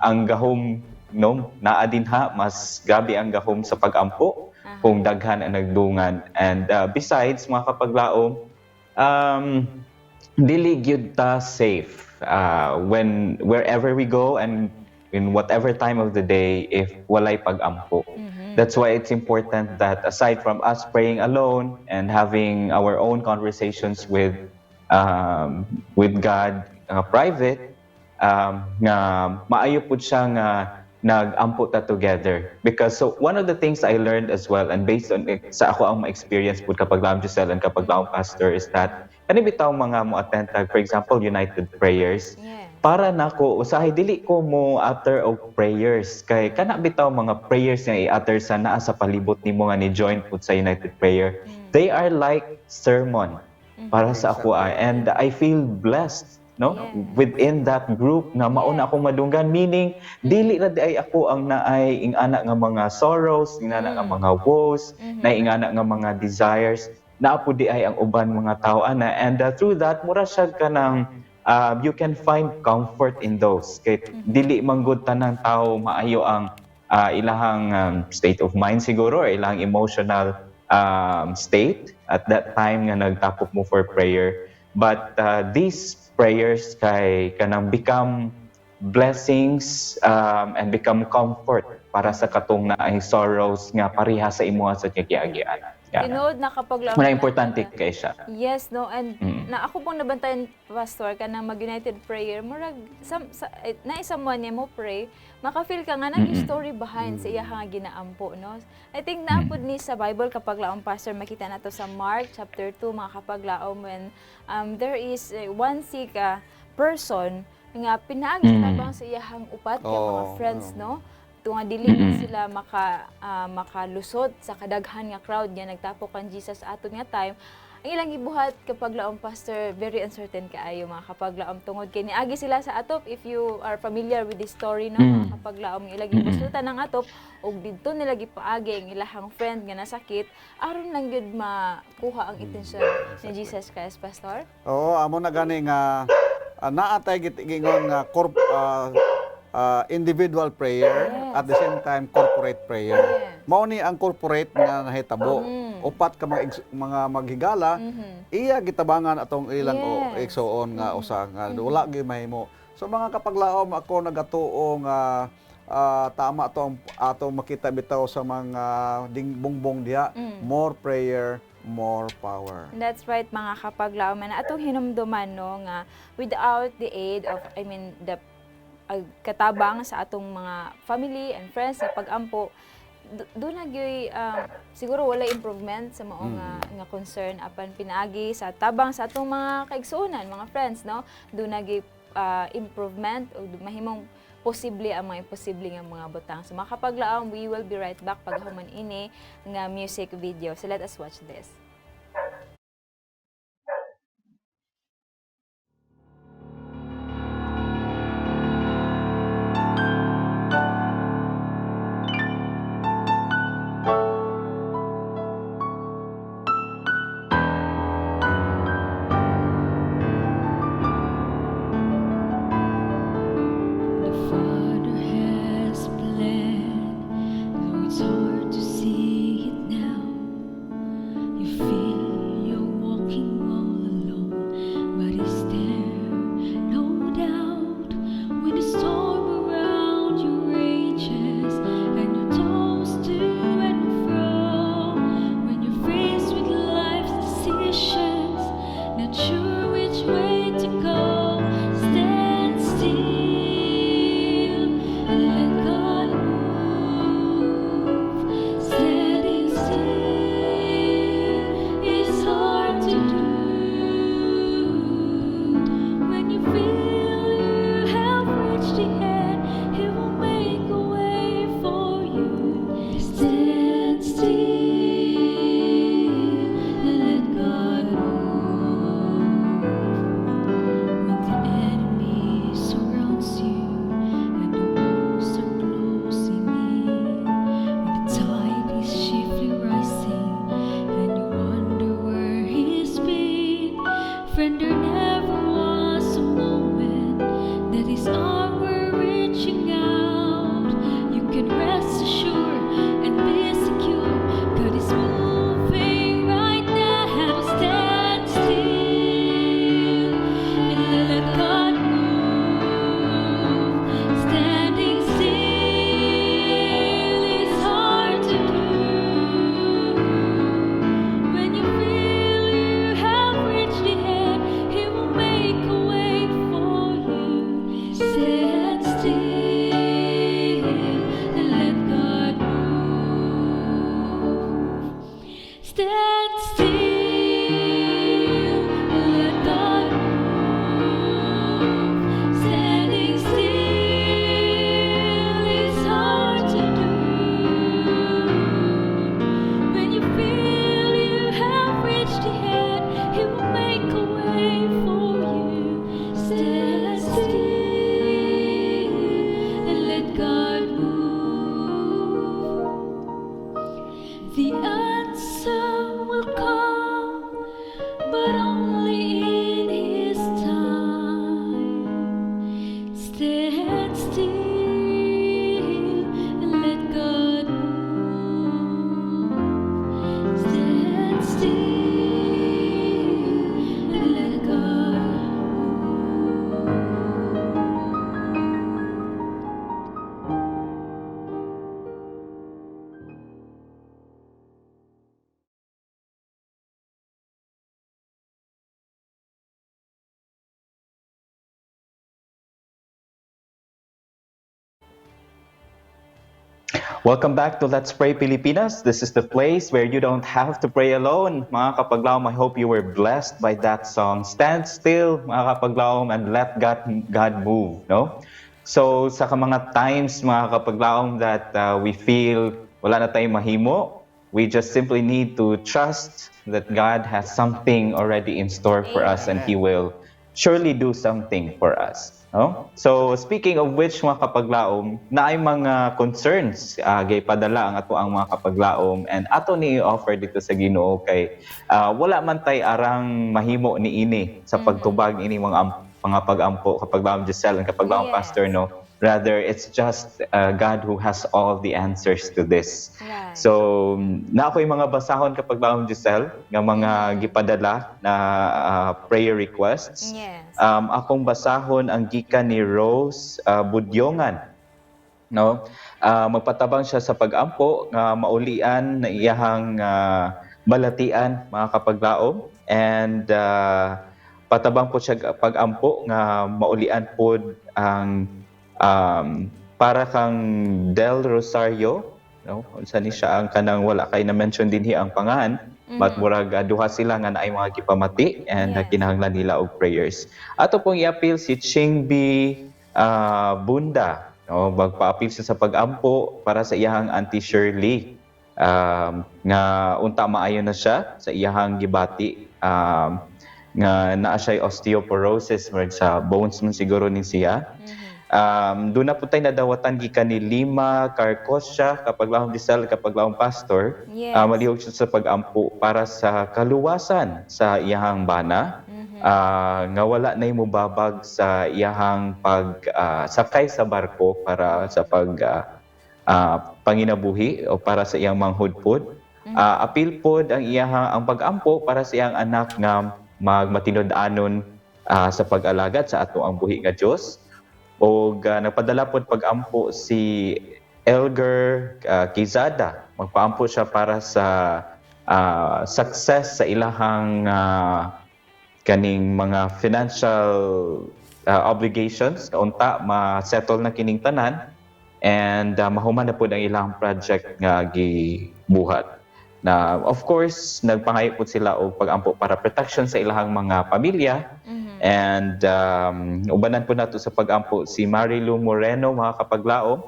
ang gahom no naa dinha mas gabi ang gahom sa pag-ampo kung daghan ang nagdungan. And besides mga kapaglaom, dili gyud ta safe when wherever we go and in whatever time of the day if walay pag-ampo. That's why it's important that aside from us praying alone and having our own conversations with God private, nga maayo pud siya nga nag-ampo ta together. Because so one of the things I learned as well, and based on sa ako ang ma-experience pud kapag laom Giselle and kapag laom pastor, is that kani bitaw mga mo attend tag, for example, united prayers. Yes. Para nako usahay dili ko mo utter og prayers kay kana bitaw mga prayers nga i-utter sa naa sa palibot nimo nga ni join pud sa united prayer. They are like sermon para sa ako and I feel blessed, no, within that group nga mauna akong madunggan, meaning dili na di ay ako ang naay ingana nga mga sorrows, ingana nga mga woes, na ingana nga mga desires, naa po di ay ang uban mga tao ana, and through that mura siya kanang you can find comfort in those kay dili manggod tanang tao maayo ang ilahang state of mind siguro or ilahang emotional state at that time nga nagtapok mo for prayer, but these prayers kay kanang become blessings and become comfort para sa katong naay sorrows nga pareha sa imuha sa giagian. Tinuod na kapag laom Muna na importante kada- kay siya. Yes, no, and na ako pong nabantayan pastor ka ng mag-united prayer, murag na someone niya mo pray, maka-feel ka nga nag-story behind sa iya nga ginaampo, no. I think naapod ni sa Bible kapag laom pastor makita nato sa Mark chapter 2 mga kapag laom when there is one sick person nga pinaagi tabang sa iyahang upat kay mga friends, no. Tunga dili na sila makalusot sa kadaghan nga crowd nga nagtapok kan Jesus sa aton nga time. ang ilang gibuhat kapag laom pastor very uncertain kaayo mga kapag laom tungod kay niagi sila sa atop if you are familiar with this story no mga kapag laom ilang gibusutan ng atop ug didto nila gipaagi ang ilahang friend nga nasakit aron lang gyud makuha ang atensyon ni Jesus Christ pastor. Oo, amo na gani nga naatay gitingon nga individual prayer at the same time corporate prayer. Yes. Mao ni ang corporate nga nahitabo. Upat ka mga maghigala, iya gitabangan atong ilang Yes. igsoon nga usa nga wala gyud mahimo. So mga kapaglaom ako nagatuo nga tama atong makita bitaw sa mga bongbong diha, more prayer, more power. That's right mga kapaglaom na atong hinumduman no nga without the aid of the katabang sa atong mga family and friends sa pag-ampo doon nagyoy siguro wala improvement sa mao nga concern apan pinaagi sa tabang sa atong mga kaigsuonan mga friends no doon nagyoy improvement o mahimong posible ang mga imposible nga mga butang. So mga kapaglaom, we will be right back paghuman ini nga music video. So let us watch this. The Father has planned, though it's hard to see it now. You feel you're walking all alone, but He's there, no doubt. When the storm around you rages and your toes to and fro, when you're faced with life's decisions, not sure which way to go, stand still. Let God move. Standing still is hard to do. When you feel you have reached the end, He will make a way for you. Stand still and let God move. When the enemy surrounds you and the walls are closing in, when the tide is swiftly rising and you wonder where He's been, friend, there never was a moment that His arms were reaching out. You can rest assured and be secure. God is moving right now. Stand still and let God move. Standing still is hard to do. When you feel you have reached the end, He will make a way for you. Stand still and let God move. Stand still and let God move. Standing still is hard to do. When you feel you have reached the end, He will make a way for you. Stand still and let God move. The answer will come, but only in His time. Stand still and let God move. Stand still and let God move. Welcome back to Let's Pray Pilipinas. This is the place where you don't have to pray alone. Mga kapaglaom, I hope you were blessed by that song. Stand still, mga kapaglaom, and let God move. No? So sa mga times, mga kapaglaom, that we feel wala na tayong mahimo, we just simply need to trust that God has something already in store for us and He Amen. will surely do something for us. No? So speaking of which mga kapaglaom, naay mga concerns gay padala ang ato ang mga kapaglaom and ato ni offer dito sa Ginoo kay wala man tay arang mahimo ni ini sa pagtubag ini mga pag-ampo kapaglaom Giselle and kapaglaom Yes. Pastor no. Rather, it's just God who has all the answers to this. Right. So, na ako'y mga basahon kapag baong Giselle, nga mga gipadala na prayer requests. Yes. Akong basahon ang gikan ni Rose Budyongan. No? Magpatabang siya sa pag-ampo, nga maulian na iyahang balatian, mga kapaglaom. And patabang po siya pag-ampo, nga maulian po ang para kang Del Rosario, no? Unsa ni siya ang kanang wala kay na mention dinhi ang pangalan, but murag duha sila nga naay mga gipamati and Yes. kinahanglan nila og prayers. Ato pong i-appeal si Chingbi Bunda, no? Magpa-appeal siya sa pag-ampo para sa iyahang Auntie Shirley. Nga unta maayo na siya sa iyahang gibati. Nga naa siya osteoporosis murag sa bones man siguro ni siya. Doon na po tayo nadawatan gikan ni Lima Carcossia kapag lahong Giselle, kapag lahong Pastor. Yes. Malihog siya sa pag-ampo para sa kaluwasan sa iyahang bana. Nga wala na babag sa iyahang pagsakay sa barko para sa panginabuhi o para sa iyang manghudpod. Apil pod ang iyahang ang pag-ampo para sa iyang anak nga magmatinod-anon sa pag-alagad sa ato ang buhi nga Dios. O nagpadala po pag-ampo si Elger Quezada. Magpaampo siya para sa success sa ilahang kaning mga financial obligations. Kaunta, ma-settle na kining tanan. And mahuman na po ang ilang project nga gibuhat. Na of course, nagpangayo po sila og pag-ampo para protection sa ilahang mga pamilya. And ubanan po nato sa pag-ampo si Marilu Moreno, mga kapaglaom.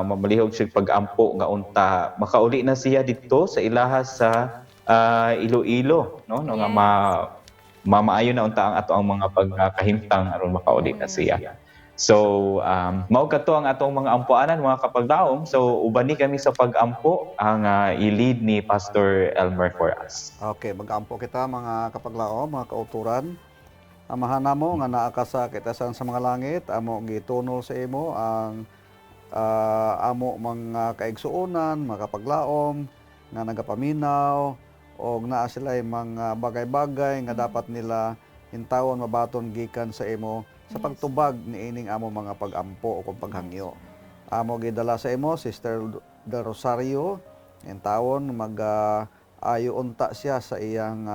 Mamalihog siya pag-ampo nga unta makauli na siya dito sa ilaha sa Iloilo, no? No nga mamaayo na unta ang ato ang mga pagkahimtang aron makauli na siya. So, mao kato ang atong mga ampuanan, mga kapaglaom. So, ubani kami sa pag-ampo ang i-lead ni Pastor Elmer for us. Okay, mag-ampo kita mga kapaglaom, mga kauturan. Amahan namo nga naa ka sa kitasan sa mga langit, amo gitunol sa imo ang amo mga kaigsuonan, mga kapaglaom nga nagapaminaw og naa sila mga bagay-bagay nga dapat nila hintawon mabaton gikan sa imo sa pagtubag niining amo mga pag-ampo o kung paghangyo. Amo gidala sa imo Sister Del Rosario, hintawon ayo unta siya sa iyang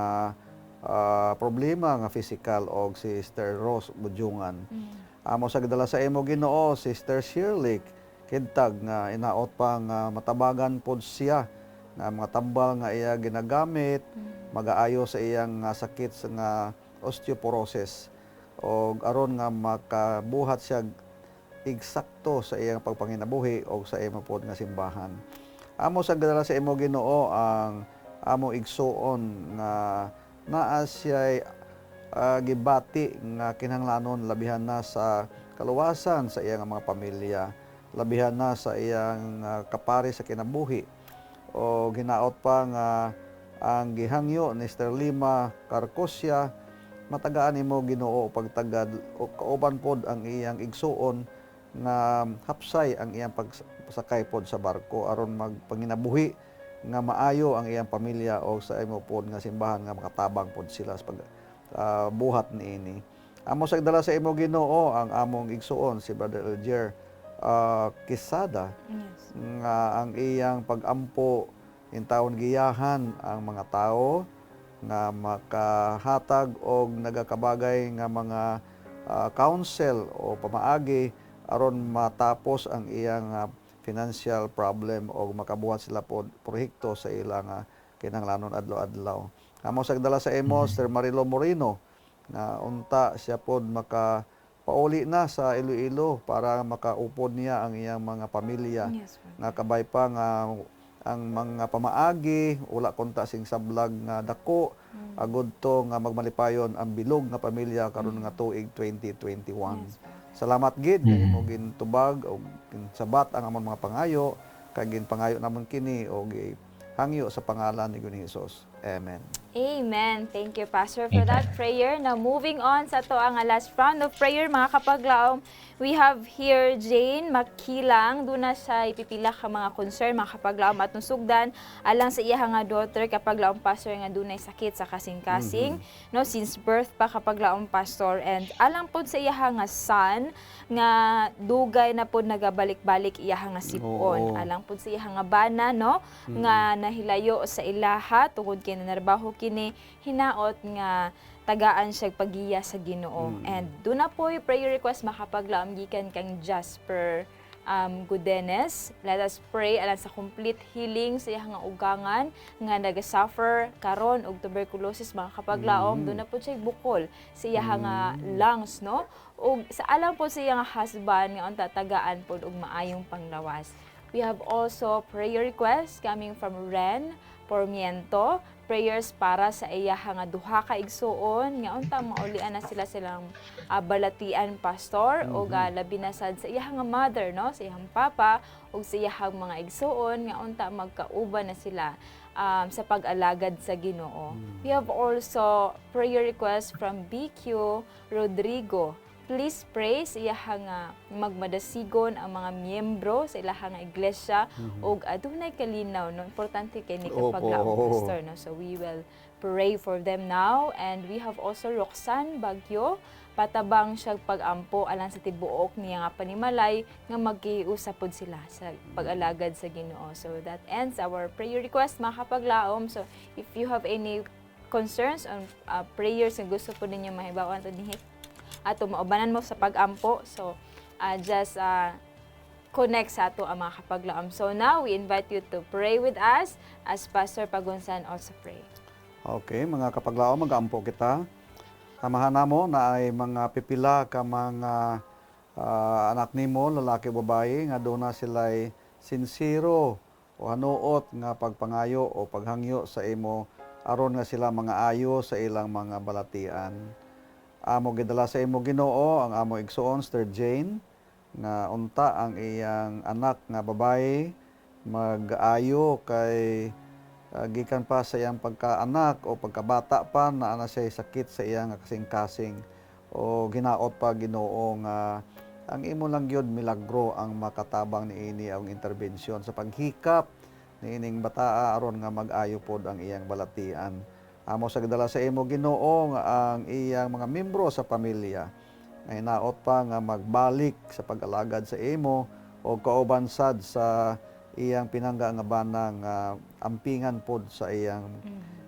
problema nga physical og si Sister Rose Budyongan. Amo sa gidala sa imo Ginoo Sister Shirley kintag nga inaot pa nga matabagan pod siya nga mga tambal nga iya ginagamit magaayo sa iyang sakit nga osteoporosis og aron nga makabuhat siya eksakto sa iyang pagpanginabuhi og sa imo pod nga simbahan. Amo sa gidala sa imo Ginoo ang amo igsuon nga naa siya gibati nga kinahanglanon labihan na sa kaluwasan sa iyang mga pamilya, labihan na sa iyang kapari sa kinabuhi. O ginaot pa nga ang gihangyo ni Sister Lima Carcossia matagaan nimo Ginoo pagtagad o kauban pod ang iyang igsuon nga hapsay ang iyang pagsakay pod sa barko aron magpanginabuhi nga maayo ang iyang pamilya o sa imo pod nga simbahan nga makatabang pod sila sa buhat niini. Amo sa dala sa imo Ginoo ang among igsuon si Brother Elger Quezada. Yes. Nga ang iyang pag-ampo intawon giyahan ang mga tao nga makahatag og nagakabagay nga mga counsel o pamaagi aron matapos ang iyang financial problem o makabuhat sila po proyekto sa ilang kinahanglanon adlaw-adlaw. Amo sa dala sa imo Sir Marilo Moreno na unta siya pod pauli na sa Iloilo para makaupod niya ang iyang mga pamilya Yes, nga kabay pa nga ang mga pamaagi, wala konta sing sablag nga dako, agud to nga magmalipayon ang bilog nga pamilya karon nga tuig 2021. Salamat gid nga imo gintubag og sabat ang among mga pangayo, kay ginpangayo namon kini og hangyo sa pangalan ni Ginoong Hesus. Amen. Amen. Thank you, Pastor, for that prayer. Now, moving on sa to ang last round of prayer, mga kapaglaom. We have here Jane Makilang. Doon na siya ipipila ka mga concern, mga kapaglaom at nusugdan. Alang sa iya nga daughter, kapaglaom pastor nga doon ay sakit sa kasing-kasing. No, since birth pa kapaglaom pastor. And alang po sa iya nga son, nga dugay na po nagabalik-balik iya nga sipon. Oo. Alang po sa iya nga bana, no, nga nahilayo sa ilaha, tungod kay nanarbaho kini, hinaot nga tagaan siya pagiya sa Ginoo. And doon na po yung prayer request makapaglaom gikan kang Jasper Gudenes. Let us pray alang sa complete healing sa iyang nga ugangan nga nagasuffer karon og tuberculosis mga kapaglaom. Doon na po siya bukol sa iyang nga lungs, no? Og sa alam po sa iyang husband nga unta tagaan po og maayong panglawas. We have also prayer requests coming from Ren Pormiento, prayers para sa iya nga duha ka igsuon nga unta maulian na silang balatian pastor o labi na sad sa iya nga mother, no, sa iyang papa ug sa iyang mga igsuon nga unta magkauban na sila sa pag-alagad sa Ginoo. We have also prayer request from BQ Rodrigo. Please pray sa iyahang magmadasigon ang mga miyembro sa ilahang iglesia ug adunay kalinaw, no, importante kay ni kapaglaom pastor, no. So we will pray for them now. And we have also Roxanne Bagyo, patabang siya pag-ampo alang sa tibuok niya nga panimalay nga magkiusap pod sila sa pag-alagad sa Ginoo. So that ends our prayer request mga kapaglaom. So if you have any concerns on prayers nga gusto po ninyo mahibawan to dihi ato maubanan mo sa pag-ampo, so just connect sa ato ang mga kapaglaom. So now we invite you to pray with us as Pastor Pagunsan also pray. Okay, mga kapaglaom, mag-ampo kita. Samahan namo na ay mga pipila ka mga anak nimo, lalaki babae, nga doon na sila'y sincero o hanuot nga pagpangayo o paghangyo sa imo aron nga sila mga ayo sa ilang mga balatian. Amo gidala sa imo Ginoo ang amo igsoon Sister Jane nga unta ang iyang anak nga babae mag-ayo kay gikan pa sa iyang pagkaanak o pagkabata pa na ana siya sakit sa iyang kasing-kasing o ginaot pa Ginoo nga ang imo lang gyud milagro ang makatabang niini ang interbensyon sa paghikap niining bataa aron nga mag-ayo pod ang iyang balatian. Amo sa gidala sa imo Ginoo nga ang iyang mga miyembro sa pamilya nga hinaot pa nga magbalik sa pag-alagad sa imo o kauban sad sa iyang pinangga nga banang ampingan pod sa iyang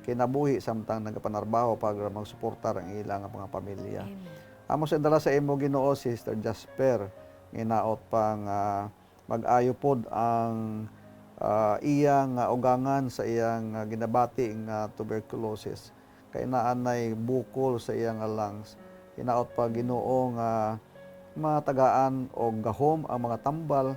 kinabuhi samtang nagapanarbaho para magsuportar ang ilang mga pamilya. Amo sa dala sa imo Ginoo Sister Jasper hinaot pa nga mag-ayo pod ang iyang ugangan sa iyang ginabati nga tuberculosis kay naanay bukol sa iyang lungs. Hinaot pa Ginoo nga matagaan og gahom ang mga tambal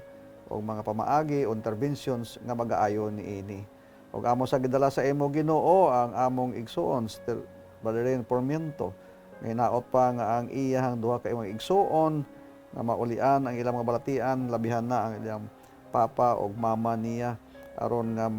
o mga pamaagi o interventions nga mag-aayo niini. Og amo sa gidala sa imo Ginoo ang among igsuon Sister Valerie Pormiento. Hinaot pa nga ang iyang duha ka imong igsuon nga maulian ang ilang mga balatian, labihan na ang ilang papa o mama niya aron nga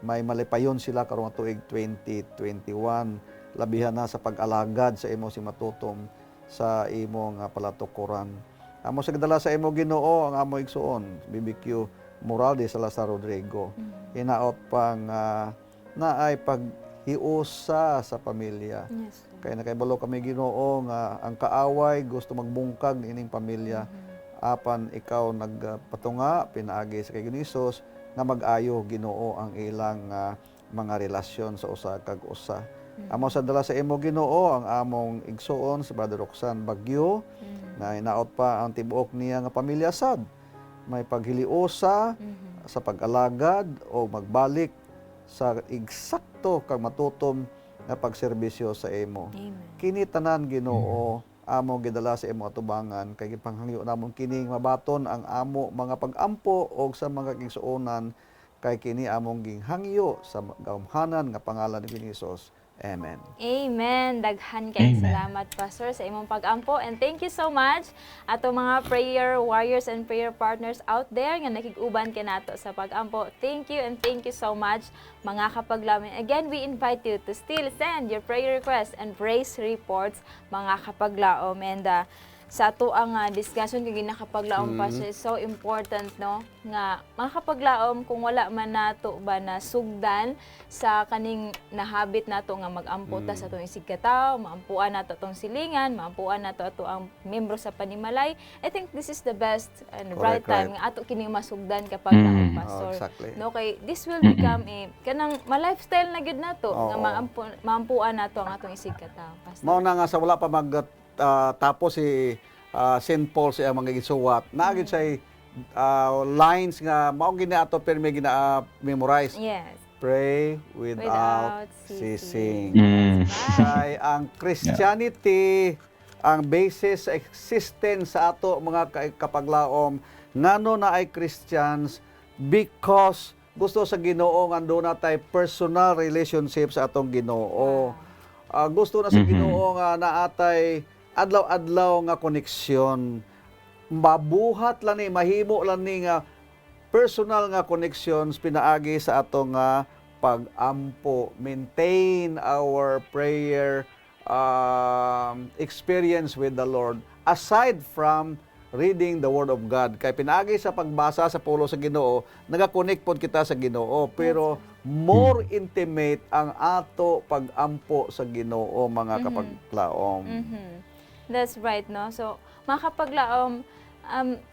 may malipayon sila karong tuig 2021, labihan na sa pag-alagad sa imo si matutom sa imong palatukuran. Amo sa gidala sa imo Ginoo ang amo igsuon BBQ Morales Salazar Rodrigo. Hinaot pang naay paghiusa sa pamilya. Yes. Kaya nakaibalo kami Ginoo nga ang kaaway gusto magbungkag niining pamilya. Apan ikaw nagpatunga pinaagi sa kay Ginoong nga mag-ayo Ginoo ang ilang mga relasyon sa usa kag usa. Amo sa dala sa imo Ginoo ang among igsuon si Brother Roxanne Bagyo na hinaot pa ang tibuok niya nga pamilya sad. May paghiliusa sa pag-alagad o magbalik sa eksakto kag matutom nga pagserbisyo sa imo. Amen. Kini tanan Ginoo amo gidala sa imo atubangan kay gipanghangyo namon kining mabaton ang amo mga pag-ampo og sa mga kigsuonan kay kini among ginghangyo sa gamhanan nga pangalan ni Hesus. Amen. Amen. Daghan kay Amen. salamat, Pastor, sa imong pag-ampo. And thank you so much ato mga prayer warriors and prayer partners out there nga nakig-uban ka nato sa pag-ampo. Thank you and thank you so much, mga kapaglaom. Again, we invite you to still send your prayer requests and praise reports, mga kapaglaom. And sa ato ang discussion kay ginakapaglaom pa siya is so important, no, nga mga kapaglaom, kung wala man nato ba na sugdan sa kaning nahabit nato nga mag-amputa sa atong isigkataw, maampuan nato atong silingan, maampuan nato ato ang membro sa panimalay. I think this is the best and right Correct, time nga ato kining masugdan kapag Mm. Pastor. exactly. No, kay this will become a kanang ma-lifestyle na gid nato nga Oo. maampuan nato ang atong isigkataw, Pastor. Mao na nga sa wala pa tapos si St. Paul siya mga gisuwat. Naagid say lines nga mao gini ato pero may gina-memorize. Yes. Pray without Without ceasing. Mm. Kay ang Christianity, ang basis sa existence sa ato mga kapaglaom, ngano na ay Christians because gusto sa Ginoo nga doon na tay personal relationship sa atong Ginoo. Gusto na sa Ginoo nga naatay adlaw-adlaw nga koneksyon. Mabuhat lang ni, mahimo lang ni nga personal nga connections pinaagi sa atong nga pag-ampo. Maintain our prayer experience with the Lord aside from reading the Word of God. Kay pinaagi sa pagbasa sa pulo sa Ginoo, nagakonect pod kita sa Ginoo, pero more intimate ang ato pag-ampo sa Ginoo, mga kapaglaom. That's right, no? So, mga kapaglaom,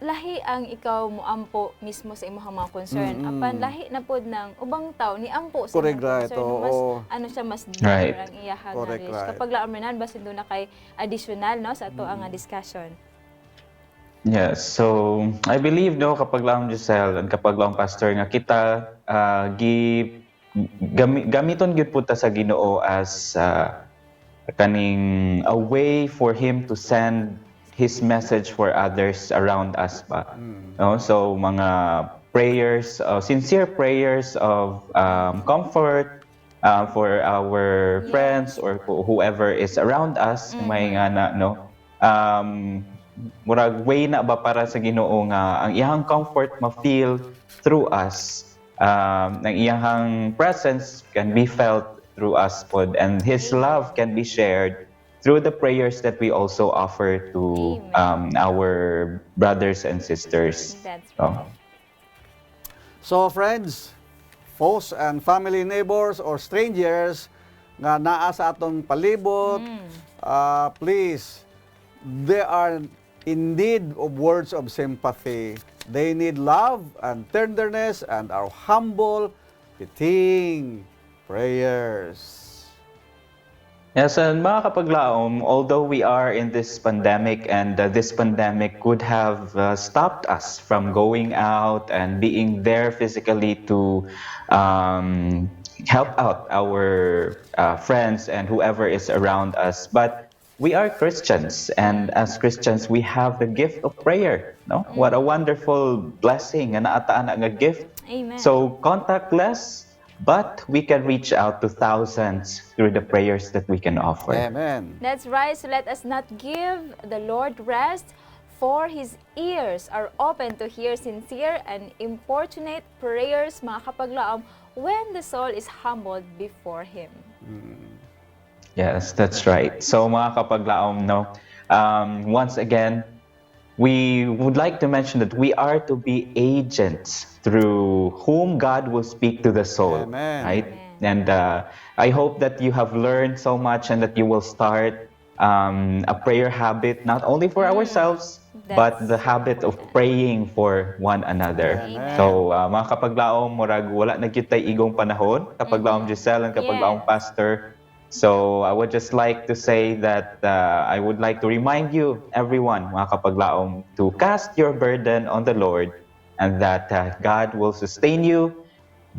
lahi ang ikaw moampo mismo sa imong mga concern. Apan lahi na pod ng ubang tao ni ampo sa Correct, imong right. concern. Mas Oo. ano siya, mas deeper Right. ang iyahang Correct, knowledge. right. Kapaglaom renan basin do na kay additional, no, sa ato ang discussion. Yes, so I believe no kapag lang Giselle and kapag lang Pastor nga kita gamiton gyud po ta sa Ginoo as kaning a way for him to send his message for others around us pa. No, so mga prayers, sincere prayers of comfort for our friends or whoever is around us, may nga na no. Murag way na ba para sa Ginoo nga ang iyang comfort ma-feel through us. Ang iyang presence can be felt through us pod, and His love can be shared through the prayers that we also offer to our brothers and sisters. That's So, right. So friends, foes and family neighbors or strangers nga naa sa atong palibot, please, they are in need of words of sympathy. They need love and tenderness and our humble, pitying prayers. yes, and mga kapaglaom, although we are in this pandemic and this pandemic could have stopped us from going out and being there physically to help out our friends and whoever is around us, but we are Christians, and as Christians, we have the gift of prayer. No, what a wonderful blessing and naataan nga gift. Amen. So contactless, but we can reach out to thousands through the prayers that we can offer. Amen. That's right. So let us not give the Lord rest, for His ears are open to hear sincere and importunate prayers, mga kapaglaom, when the soul is humbled before Him. Yes, that's right. So mga kapaglaom, no, once again, we would like to mention that we are to be agents through whom God will speak to the soul. Amen. Right? And I hope that you have learned so much and that you will start a prayer habit, not only for ourselves, but the habit of praying for one another. Amen. So mga kapaglaom, murag wala na gyud tay igong panahon, kapaglaom Giselle and kapaglaom Yes. Pastor. So I would just like to say that I would like to remind you, everyone, mga kapaglaom, to cast your burden on the Lord, and that God will sustain you.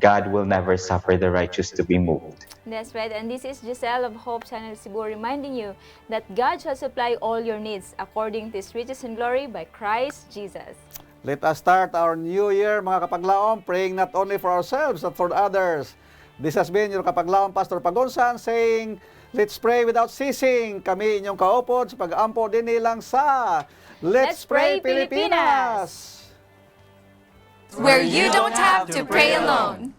God will never suffer the righteous to be moved. That's right. And this is Giselle of Hope Channel Cebu reminding you that God shall supply all your needs according to His riches and glory by Christ Jesus. Let us start our new year, mga kapaglaom, praying not only for ourselves, but for others. This has been your kapaglaom, Pastor Pagonsan, saying, let's pray without ceasing. Kami inyong kaupod sa pag-ampo din nilang sa Let's Pray Pilipinas! Where you don't have to pray alone.